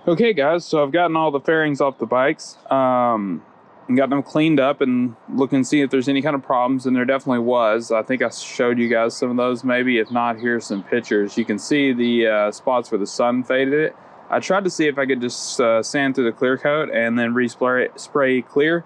Okay guys, so I've gotten all the fairings off the bikes, and got them cleaned up and looking to see if there's any kind of problems, and there definitely was. I think I showed you guys some of those maybe. If not, here's some pictures. You can see the spots where the sun faded it. I tried to see if I could just sand through the clear coat and then spray clear,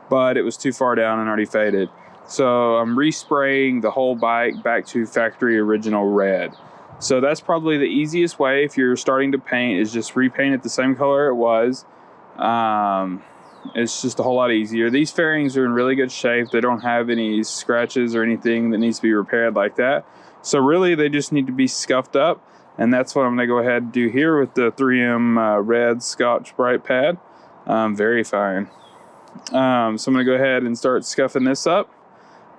but it was too far down and already faded. So I'm respraying the whole bike back to factory original red. So that's probably the easiest way if you're starting to paint, is just repaint it the same color it was. It's just a whole lot easier. These fairings are in really good shape. They don't have any scratches or anything that needs to be repaired like that. So really they just need to be scuffed up, and that's what I'm going to go ahead and do here with the 3M red Scotch-Brite pad. Very fine. So I'm going to go ahead and start scuffing this up,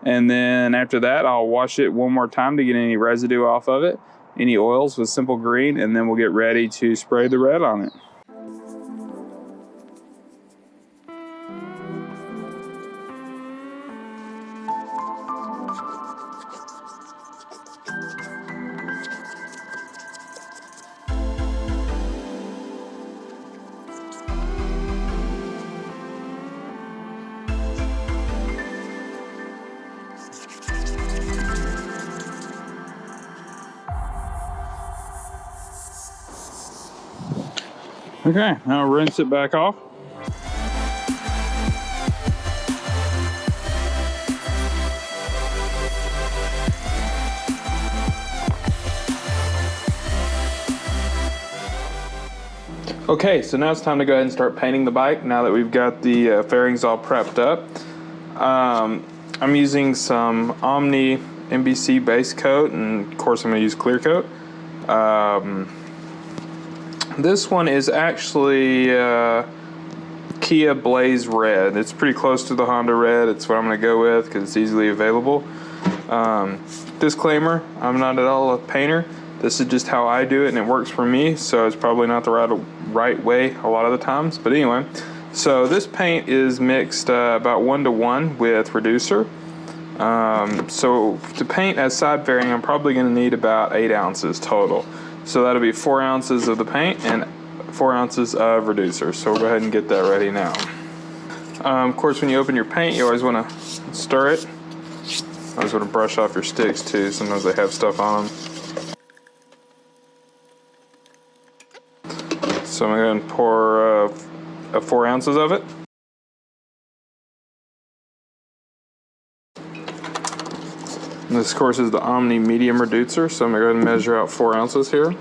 and then after that I'll wash it one more time to get any residue off of it, any oils, with simple green, and then we'll get ready to spray the red on it. Okay, now rinse it back off. Okay, so now it's time to go ahead and start painting the bike now that we've got the fairings all prepped up. I'm using some Omni NBC base coat, and of course I'm going to use clear coat. This one is actually Kia Blaze Red. It's pretty close to the Honda Red. It's what I'm going to go with because it's easily available. Disclaimer, I'm not at all a painter. This is just how I do it, and it works for me, so it's probably not the right way a lot of the times. But anyway, so this paint is mixed about 1-to-1 with reducer. So to paint as side fairing, I'm probably going to need about 8 ounces total. So that'll be 4 ounces of the paint and 4 ounces of reducer. So we'll go ahead and get that ready now. Of course, when you open your paint, you always want to stir it. I always want to brush off your sticks too. Sometimes they have stuff on them. So I'm going to pour 4 ounces of it. This, of course, is the Omni medium reducer, so I'm going to go ahead and measure out 4 ounces here.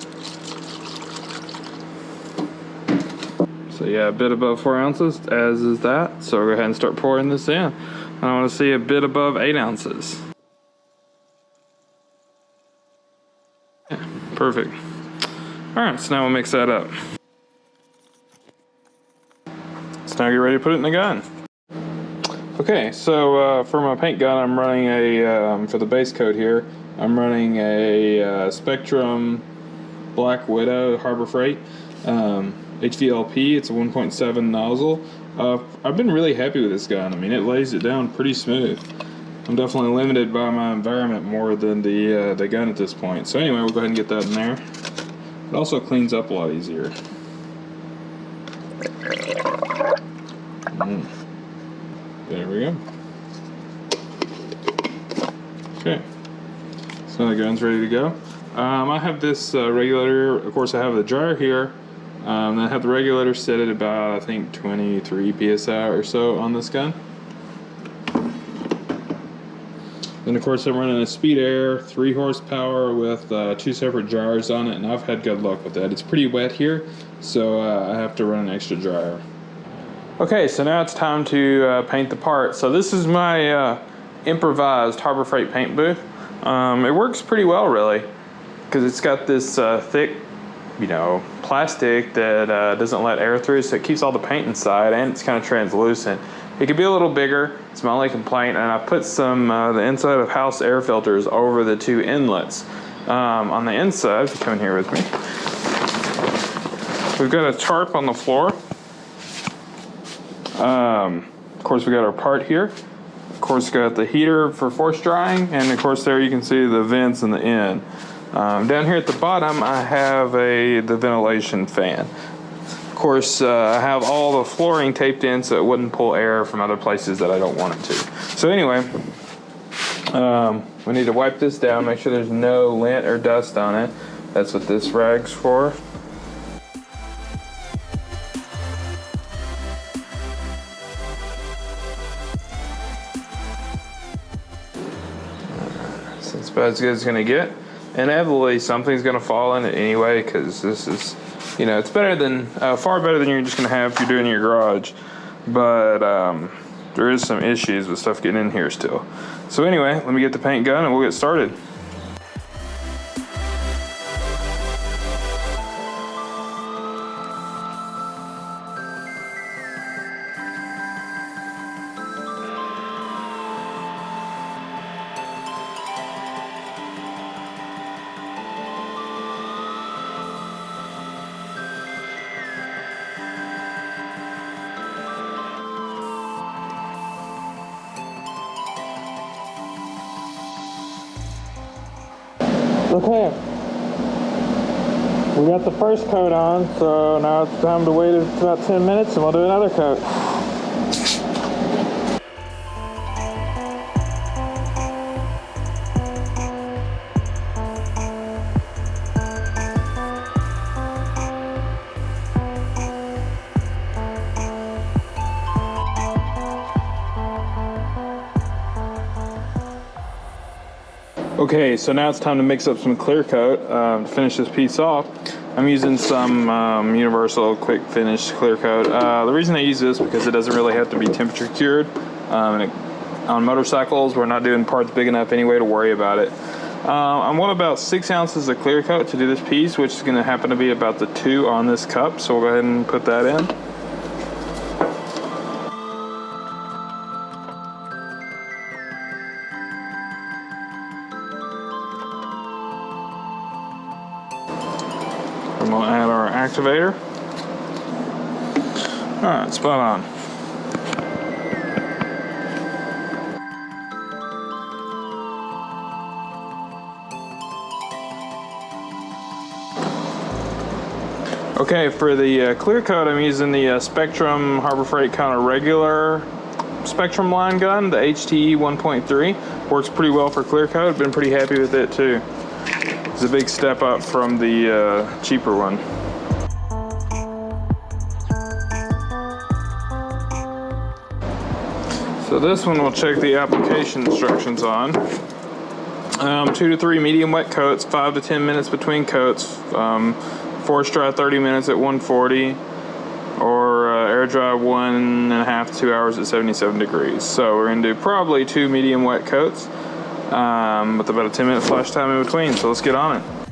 So yeah, a bit above 4 ounces, as is that. So we'll go ahead and start pouring this in. And I want to see a bit above 8 ounces. Yeah, perfect. Alright, so now we'll mix that up. So now get ready to put it in the gun. Okay, so for my paint gun, I'm running a, for the base coat here, I'm running a Spectrum Black Widow Harbor Freight HVLP. It's a 1.7 nozzle. I've been really happy with this gun. I mean, it lays it down pretty smooth. I'm definitely limited by my environment more than the gun at this point. So anyway, we'll go ahead and get that in there. It also cleans up a lot easier. There we go. Okay, so the gun's ready to go. I have this regulator. Of course, I have the dryer here. I have the regulator set at about, I think, 23 psi or so on this gun. Then, of course, I'm running a Speed Air 3 horsepower with 2 separate dryers on it, and I've had good luck with that. It's pretty wet here, so I have to run an extra dryer. Okay, so now it's time to paint the part. So this is my improvised Harbor Freight paint booth. It works pretty well, really, because it's got this thick, plastic that doesn't let air through, so it keeps all the paint inside, and it's kind of translucent. It could be a little bigger. It's my only complaint, and I put some the inside of house air filters over the 2 inlets. On the inside, if you come in here with me, we've got a tarp on the floor. Of course, we got our part here. Of course, got the heater for force drying, and of course there you can see the vents in the end. Down here at the bottom, I have the ventilation fan. Of course, I have all the flooring taped in so it wouldn't pull air from other places that I don't want it to. So anyway, we need to wipe this down, make sure there's no lint or dust on it. That's what this rag's for. So it's about as good as it's gonna get. Inevitably, something's gonna fall in it anyway, because this is, you know, it's better than, far better than you're just gonna have if you're doing it in your garage. But there is some issues with stuff getting in here still. So anyway, let me get the paint gun and we'll get started. Okay, we got the first coat on, so now it's time to wait about 10 minutes and we'll do another coat. Okay, so now it's time to mix up some clear coat to finish this piece off. I'm using some universal quick finish clear coat. The reason I use this is because it doesn't really have to be temperature cured. On motorcycles, we're not doing parts big enough anyway to worry about it. I want about 6 ounces of clear coat to do this piece, which is going to happen to be about the 2 on this cup. So we'll go ahead and put that in. I'm going to add our activator. All right, spot on. Okay, for the clear coat, I'm using the Spectrum Harbor Freight kind of regular Spectrum line gun, the HTE 1.3. Works pretty well for clear coat. Been pretty happy with it too. It's a big step up from the cheaper one. So this one we'll check the application instructions on. 2 to 3 medium wet coats, 5 to 10 minutes between coats, force dry 30 minutes at 140, or air dry 1.5 to 2 hours at 77 degrees. So we're gonna do probably 2 medium wet coats with about a 10-minute flash time in between. So let's get on it.